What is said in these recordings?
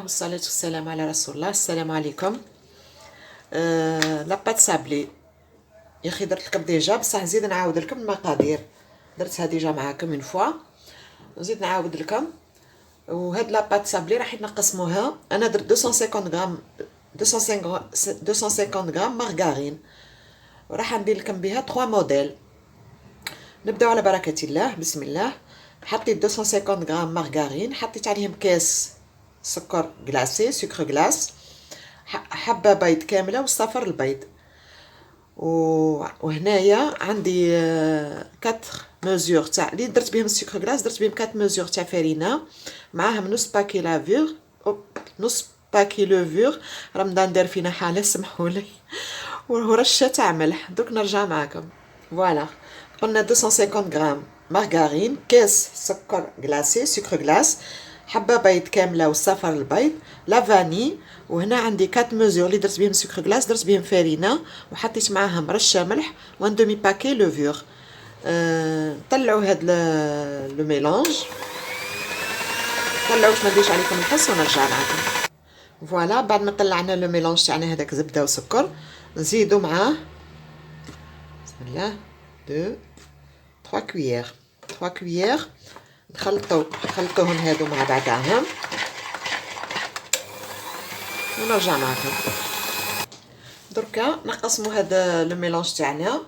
والصلاة والسلام على رسول الله. السلام عليكم. لاباط سابلي يا اخي درت لكم ديجا، بصح نزيد نعاود لكم المقادير. درتها ديجا معاكم اون فوا، نزيد نعاود لكم. وهاد لاباط سابلي راح نقسموها. انا درت 250 غرام 250 غرام مارغارين، وراح ندير لكم بها 3 موديل. نبداو على بركة الله. بسم الله. حطيت 250 غرام مارغارين، حطيت عليهم كاس سكر غلاسي، سكر غلاس، حبه بيض كامله وصفر البيض. وهنايا عندي 4 مزور تاع اللي درت بهم السكر غلاس، درت بهم 4 مزور تاع فرينه، معاهم نص باكي لافور، نص باكي لوفور. رمضان دار فينا حاله، سمحولي. ورشه تاع ملح. دوك نرجع معاكم. فوالا، قلنا 250 غرام مارغارين، كاس سكر غلاسي، سكر غلاس، حبه بيض كامله وصفر البيض، لا فاني. وهنا عندي 4 مزور اللي درت بهم سكر غلاس، درت بهم فرينه وحطيت معاهم رشه ملح وان دومي باكي لوفور. طلعوا هاد لو ميلونج، طلعوا باش ما نديرش عليكم الحس ونرجع معاكم. فوالا، بعد ما طلعنا لو ميلونج تاعنا هذاك زبده وسكر، نزيدو معاه بسم الله 2 3 كويير 3 كويير. نخلطوهم هادو مع بعضهم ونرجع معكم. دركا نقسموا هذا لو ميلونج تاعنا،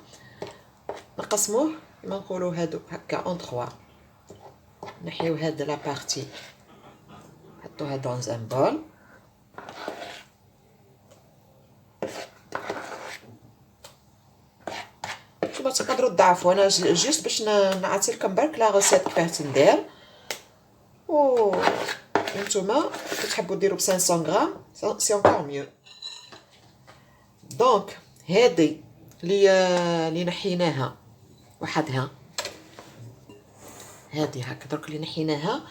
نقسموه كما نقولوا هادو هكا اون 3. نحيو هاد لا بارتي، نحطوها دون ان بول. نتوما تقدروا تضعفوا، انا جوست باش نعطي لكم برك لا روسيت كيفاه تندير. و نتوما تحبوا ديروا ب 500 غرام سي انكور ميو. دونك هادي اللي نحيناها وحدها، هادي هكا درك اللي نحيناها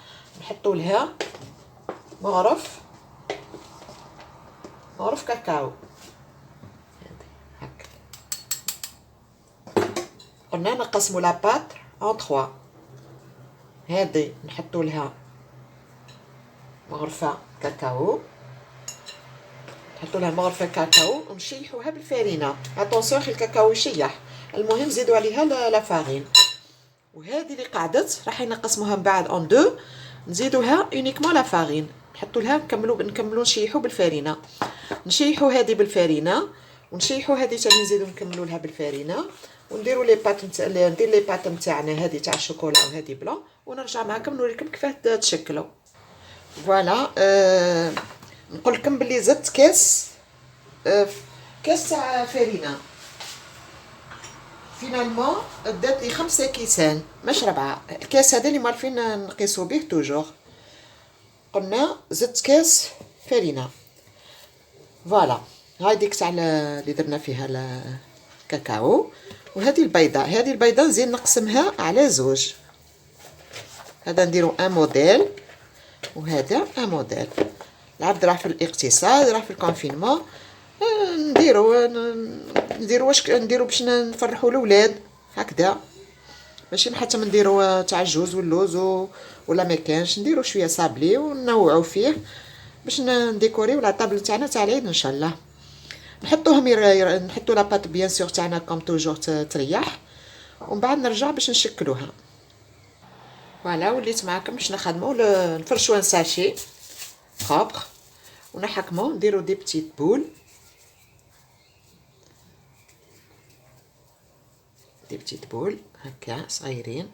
نحطوا لها مغرف كاكاو. هادي هكا. قلنا نقسموا لاباط اون 3. هادي نحطوا لها مغرفه كاكاو، نحطوا لها مغرفه كاكاو ونشيحوها بالفارينه. اتونسيون خي الكاكاو يشيح، المهم زيدوا عليها لا فارين. وهذه اللي قعدت راح نقسموها من بعد اون دو، نزيدوها اونيكمون لا فارين، نحطوا لها نكملوا نشيحوا بالفارينه. نشيحوا هذه بالفارينه ونشيحوا هذه ثاني، نزيدوا نكملوا لها بالفارينه ونديروا لي بات ندير لي بات نتاعنا هذه تاع الشوكولا وهذه بلا، ونرجع معكم نوريكم كيفاه تشكلوا. فوالا. نقول لكم بلي زدت كاس تاع فرينه. فينالمون دات لي 5 كيسان مش 4. الكاس هذا اللي مالفين نقيسو به توجور. قلنا زدت كاس فرينه. فوالا، هاي ديك تاع اللي درنا فيها الكاكاو. وهذه البيضه نزيد نقسمها على زوج. هذا نديرو ان موديل وهذا ان موديل. العبد راه في الاقتصاد، راه في الكونفينمون. نديرو واش نديرو باش نفرحوا الاولاد هكذا، ماشي حتى نديرو تاع الجوز واللوز ولا ما كانش. نديرو شويه صابلي وننوعوا فيه باش نديكوريو لا طابل تاعنا تاع العيد ان شاء الله. نحطوهم نحطوا لاباط بيان سور تاعنا كوم توجور تريح، ومن بعد نرجع باش نشكلوها. فوالا، وليت معاكم باش نخدمو نفرشوا ساشي بروبر ونحكمو. نديرو دي بتيت بول، دي بتيت بول هكا صغيرين.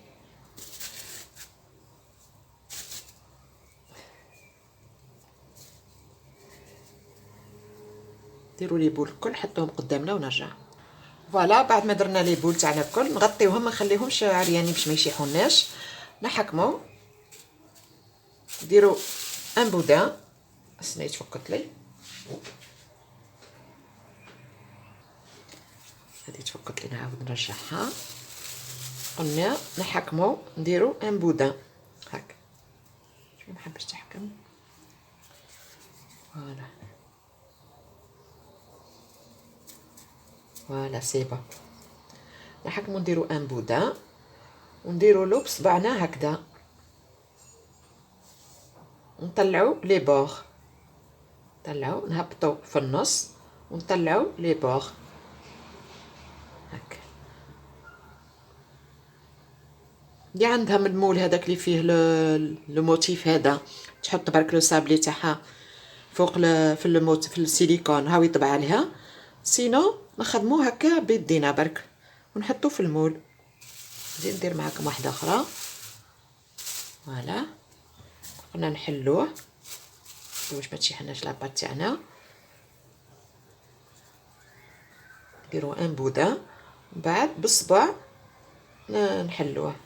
ديروا لي بول الكل حطوهم قدامنا ونرجع. فوالا، بعد ما درنا لي بول تاعنا الكل نغطيوهم، ما نخليهمش عريانين باش ما يشيحوناش. نحكمو. ديروا ان بودان. استنى يتفكت لي، هذه تفكت لي، نعاود نرجعها. قلنا نحكمو نديرو ان بودان هكا. شويه ما حبش تحكم. فوالا فوالا سي با. نحكمو نديرو ان بودان ونديرو له بصبعنا هكذا، نطلعو لي بور. نطلعو نهبطو في النص ونطلعو لي بور هكا. اللي عندها من المول هذاك اللي فيه لو موتيف هذا تحط برك لو سابلي تاعها فوق في السيليكون هاوي طبع عليها. سينو نخدمو هكا بيدينا برك ونحطو في المول. نزيد ندير معاكم واحده اخرى. فوالا قلنا نحلوه باش ما تشيحناش لاباط تاعنا. نديرو ان بودان بعد بالصبع نحلوه.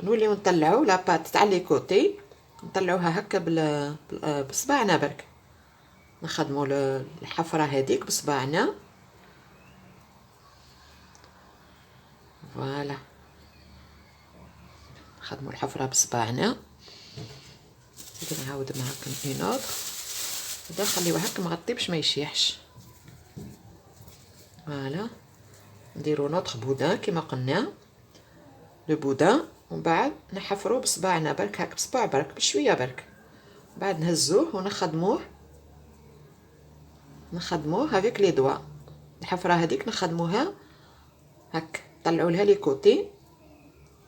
نوليو نطلعو لاباط تاع لي كوتي نطلعوها هكا بصبعنا برك. نخدمو الحفره هذيك بصبعنا. فوالا نخدمو الحفره بصبعنا. نزيد نعاود معاكم اون اوتر. هذا نخليوه هكا مغطي باش ما يشيحش. فوالا نديرو نوتر بودان كيما قلنا لو بودان ومن بعد نحفرو بصبعنا برك هكا بصبع برك بشويه برك. بعد نهزوه ونخدموه هذيك لي دوا. الحفره هذيك نخدموها هك طلعوا لها لي كوتي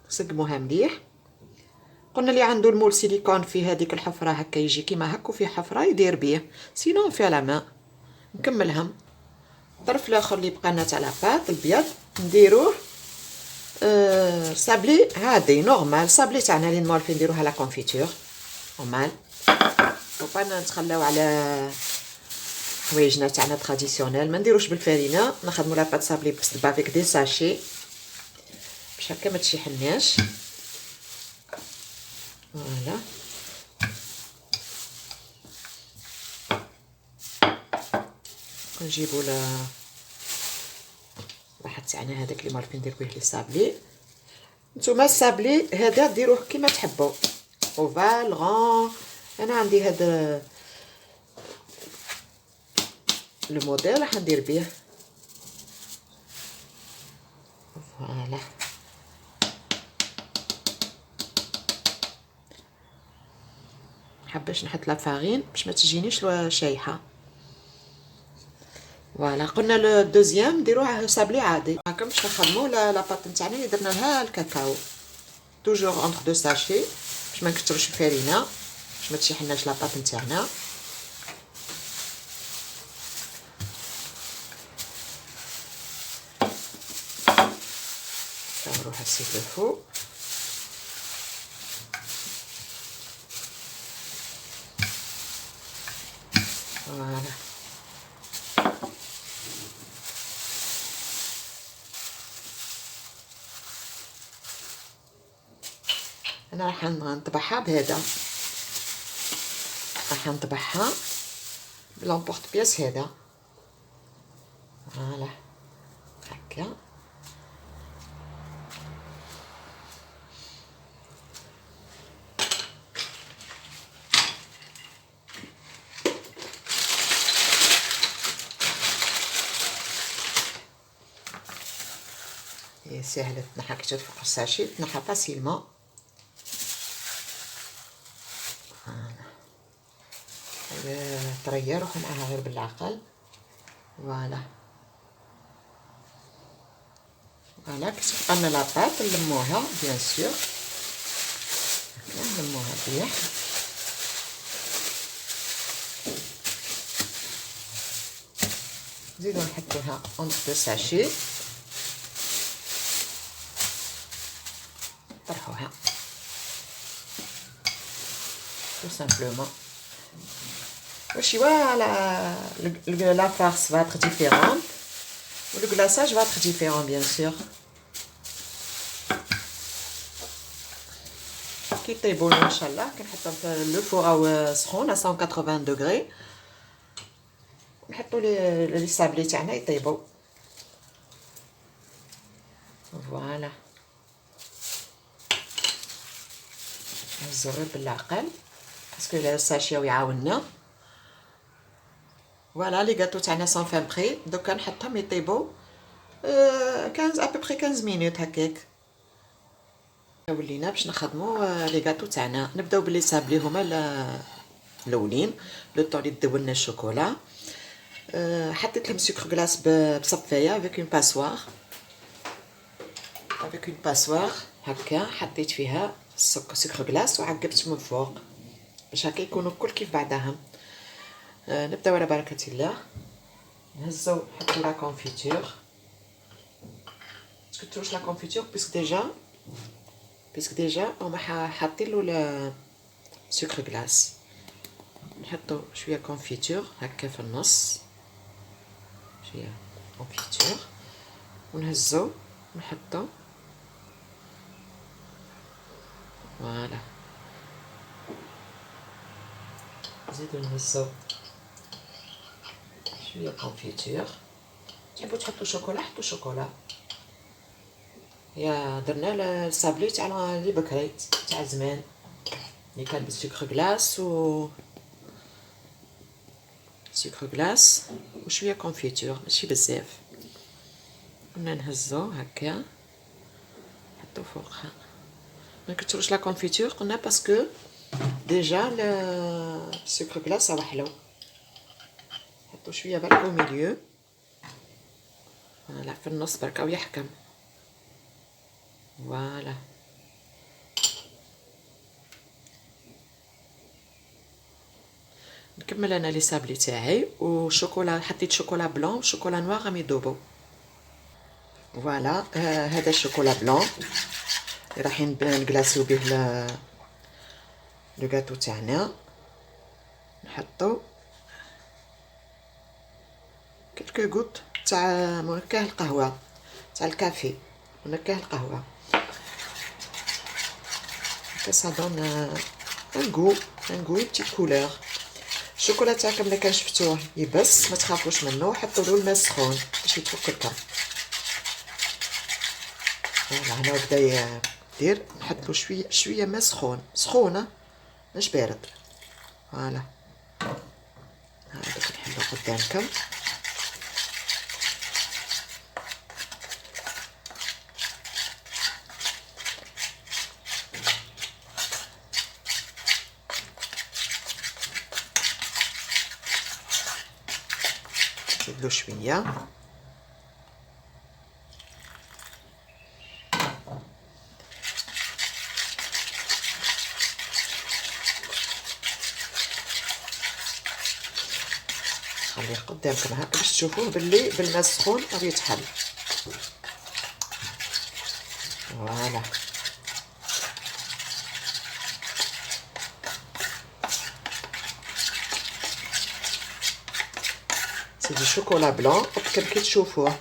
نسقموها مليح. قلنا اللي عنده المول سيليكون في هذيك الحفره هكا يجي كيما هكا وفي حفره يدير بيه سينو في على ماء. نكملهم الطرف الاخر اللي بقى تاع لاباط البيض نديروه صابلي عادي نورمال صابلي تاعنا اللي نمولفي نديروها لا كونفيتور نورمال. وبانا نتخلاو على حوايجنا تاعنا تراديسيونيل ما نديروش بالفرينه. نخدموا لاباط صابلي بافيك دي ساشي باش هكا ما تشيحناش. فوالا نجيبو واحد تاعنا هذاك اللي مالفين ندير بيه لي صابلي. نتوما الصابلي هذا ديروه كيما تحبوا اوفال غون. انا عندي هذا لو موديل راح ندير بيه. فوالا حباش نحط لا فارين باش ما تجينيش شايحه. فوالا قلنا لو دوزيام نديروه صابلي عادي هاكا باش نخدمو لاباط نتاعنا اللي درنا لها الكاكاو توجور اونتر دو ساشي باش ما نكثروش الفرينه باش ما تشيحناش لاباط نتاعنا. نروح السيت لو فو. فوالا انا راح نطبعها بهذا. راح نطبعها بلامبورط بياس هذا. فوالا هكا سهله تنحى كي تفوق الساشي تنحى فاسيلمون. طريه روحوا معاها غير بالعقل. فوالا كي تبقى لنا لاباط نلموها بيان سور نلموها مليح. نزيدو نحطوها اونتر دو ساشي نطرحوها تو سامبلومون. واش voilà la farce va être différente ou le glaçage va être différent bien sûr. كي يطيبوا ان شاء الله كنحطهم في لو فور او سخون على 180 دوغري نحطوا لي صابلي تاعنا يطيبوا. فوالا نهزو غير بالعقل باسكو الساشي يعاوننا. فوالا لي غاتو تاعنا سون فان بري دوكا نحطهم يطيبوا 15 ابوبري 15 مينوت هكاك. ولينا باش نخدموا لي غاتو تاعنا. نبداو بلي صابلي هما الاولين لو طون اللي ذوبنا الشوكولا. حطيت لهم سكر غلاس بصفايه افيك اون باسوار، هكا حطيت فيها سكر غلاس وعقبت من فوق باش هكا يكونوا الكل كيف بعضهم. نبداو على بركه الله. نهزو نحطو لا كونفيتور، تكتروش لا كونفيتور بيسك ديجا هما حاطين له سكر غلاس. نحطو شويه كونفيتور هكا في النص، شويه كونفيتور ونهزو نحطو فوالا. نزيدو نهزو شويه كونفيتور. تحبوا تحطوا شوكولا حطوا شوكولا. يا درنا الصابلي تاع لي بكري تاع زمان اللي كان بالسكر غلاس سكر غلاس وشويه كونفيتور ماشي بزاف. كنا نهزو هكا نحطو فوقها. ما نكثروش لا كونفيتور قلنا باسكو ديجا السكر غلاس راه حلو. نحطو شويه برك او ميليو فوالا في النص برك ويحكم فوالا. نكمل انا لي صابلي تاعي وشوكولا. حطيت شوكولا بلون وشوكولا نوار راهم يذوبوا فوالا. هذا الشوكولا بلون اللي رايحين نكلاسيو به لو غاتو تاعنا. نحطو كلكو غوت تاع منكه القهوه تاع الكافي، منكه القهوه هكا صادون ان غو بتيت كولور. الشوكولا تاعكم الا كان شفتوه يبس ما تخافوش منه، حطوا له الماء سخون باش يتفك لكم. فوالا هنا بدا يدير. نحط له شويه ماء سخونه مش بارد فوالا. هذاك نحلو قدامكم. نزيدلو شويه خليه قدامكم هكا باش تشوفوه باللي بالماء السخون راه يتحل فوالا. سيدي شوكولا بلون كيف كي تشوفوه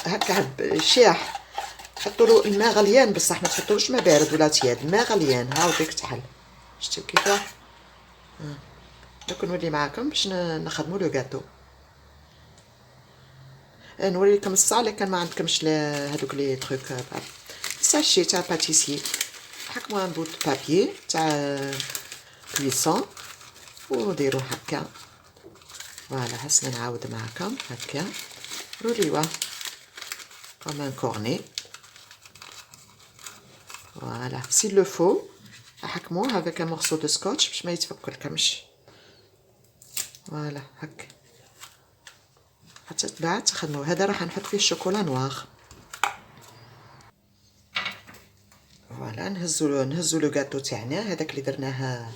هكا شاح. حطوا له الماء غليان بصح ما تحطوش ماء بارد ولا تياد، ماء غليان هاو ديك تحل. شتو كيفاه. دوك نولي معاكم باش نخدموا لو غاتو. نوريكم الصاع اللي كان ما عندكمش هذوك لي تروك ساشي تاع باتيسي. حكموا ان بوت بابي تاع كويسون وديروا هكا فوالا. هسنا نعاود معاكم هكا روليوه كوم ان كورني فوالا. سي لو فو حكموه افيك ان مورسو دو سكوتش باش ما يتفكلكمش فوالا هكا حتى بعد تخدموا. هذا راح نحط فيه الشوكولا نوار فوالا. نهزو لو غاتو تاعنا هذاك اللي درناه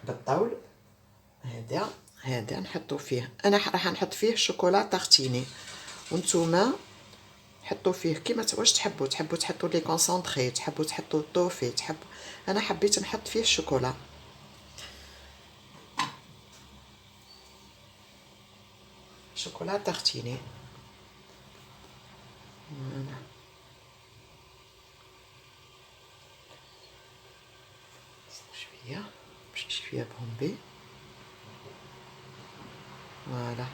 بالطاول. هذا نحطو فيه. انا راح نحط فيه شوكولا تارتيني وانتوما حطوا فيه كيما واش تحبوا تحطوا لي كونسونطري، تحبوا تحطوا الطوفي، تحبوا. انا حبيت نحط فيه الشوكولا شوكولا تارتيني شويه باش شويه بومبي فوالا.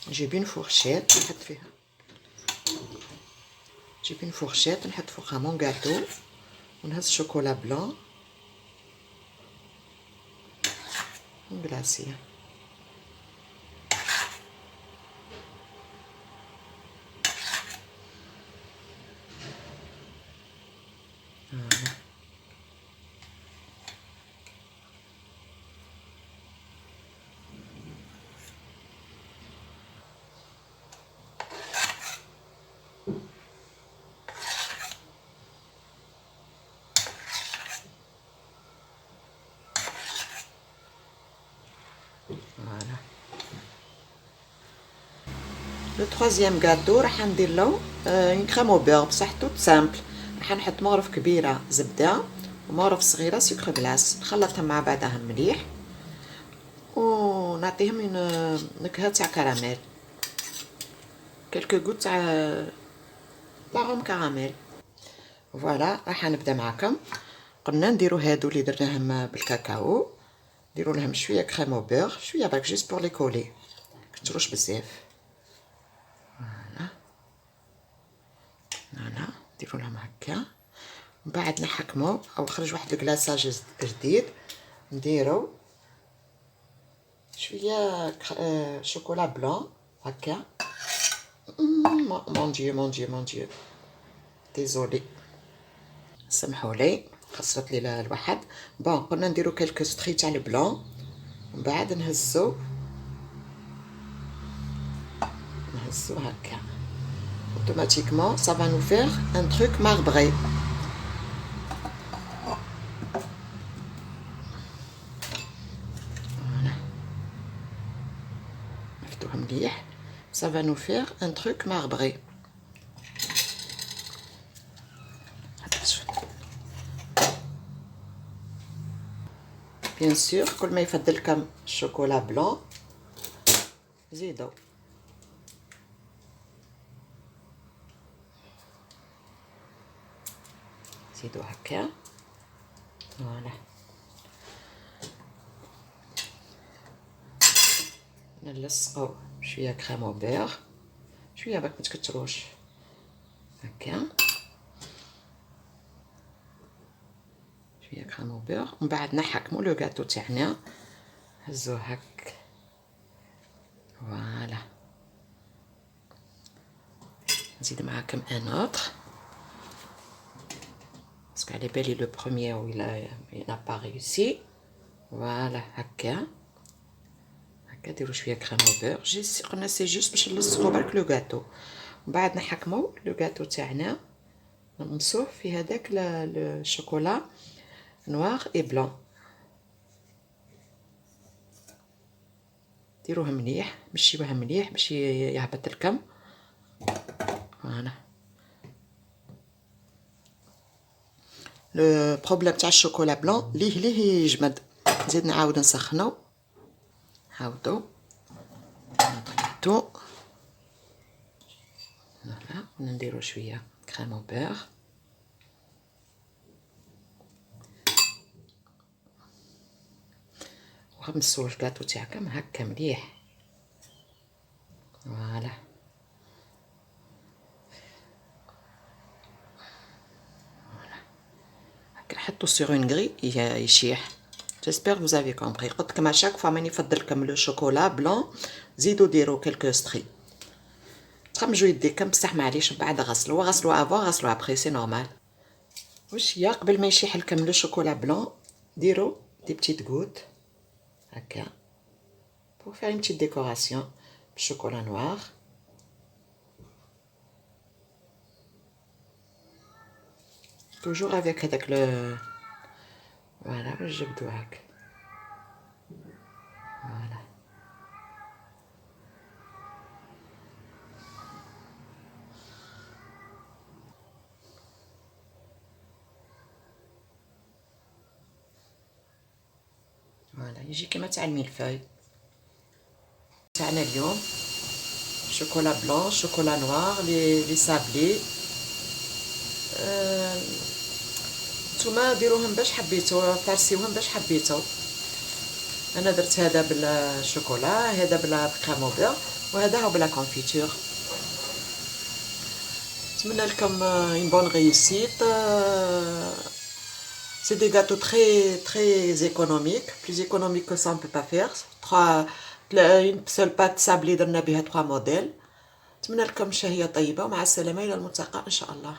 نجيب اون فورشيت نحط فيها، نجيب اون فورشيت نحط فوقها مون غاتو ونهز شوكولا بلون ونغلاسيه لو troisième gâteau راح ندير له une crème au beurre بصح توت سامبل. راح نحط مغرف كبيره زبده ومغرف صغيره سكر غلاس، نخلطهم مع بعضهم مليح ونعطيهم نكهه تاع كراميل، كلكو غوت تاع طعم كراميل. فوالا راح نبدا معكم. قلنا نديرو هادو اللي درناهم بالكاكاو، نديرو لهم شويه كريم او بيغ، شويه برك جيست بور لي كولي، كتروش بزاف. فوالا نديرو لهم هكا، من بعد نحكمو او خرج واحد الكلاصاج جديد، نديرو شويه شوكولا بلون هكا. مون ديو مون ديو مون ديو، ديزولي سمحولي خسرت لي الواحد. بون قلنا نديرو كلكو ستري تاع البلون، من بعد نهزو هكا اوتوماتيكمون ça va nous faire un truc marbré. Voilà, نفتوها مليح، ça va nous faire un truc marbré. بيان سور كل ما يفضلكم الشوكولا بلون زيدو. زيدو هكا. فوالا نلصقو شويه كريم او بيغ، شويه باك متكتروش هكا، شويه كريم او بيغ. ومن بعد نحكمو لو غاتو تاعنا، هزوه هك. فوالا نزيد معاكم ان اوتر باسكو على بالي لو بروميير و il n'a pas réussi. فوالا هكا ديروا شويه كريم او بيغ، قلنا سي جوست باش نلصقوا برك لو غاتو. من بعد نحكمو لو غاتو تاعنا، نمسوه في هذاك الشوكولا نوار اي بلون، ديروه مليح، مشيوه مليح باش يهبط لكم. فوالا لو بروبليم تاع الشوكولا بلون ليه يجمد. نزيد نعاود نسخنو، نعاودو نطيطو. فوالا نديرو شويه كريم او بيغ، وغمسوا الكاطو تاعكم هكا مليح. فوالا هكا نحطو سيغ اون غري يشيح. جيسبر vous avez compris. قلت لكم اشاك فوا ماني نفضلكم لو شوكولا بلون زيدو ديرو كلكو ستري، تخمجوا يديكم بصح معليش من بعد غسلوا افون غسلوا ابري سي نورمال. واش هي قبل ما يشيح لكم لو شوكولا بلون ديرو دي بتيت غوت هكا pour faire une petite décoration chocolat noir. toujours avec le voilà je بدو هك. voilà فوالا يجي كما تاع الميلفاي تاعنا اليوم، شوكولا بلون شوكولا نوار لي سابلي. نتوما ديروهم باش حبيتو، فارسيوهم باش حبيتو. انا درت هذا بالشوكولا، هذا بالكريم او بيغ، وهذا هو بلا كونفيتور. نتمنى لكم une bonne réussite. C'est des gâteaux très économiques, plus économiques que ça on peut pas faire. une seule pâte sablée درنا بها 3 موديل. نتمنى لكم شهية طيبة ومع السلامة إلى الملتقى إن شاء الله.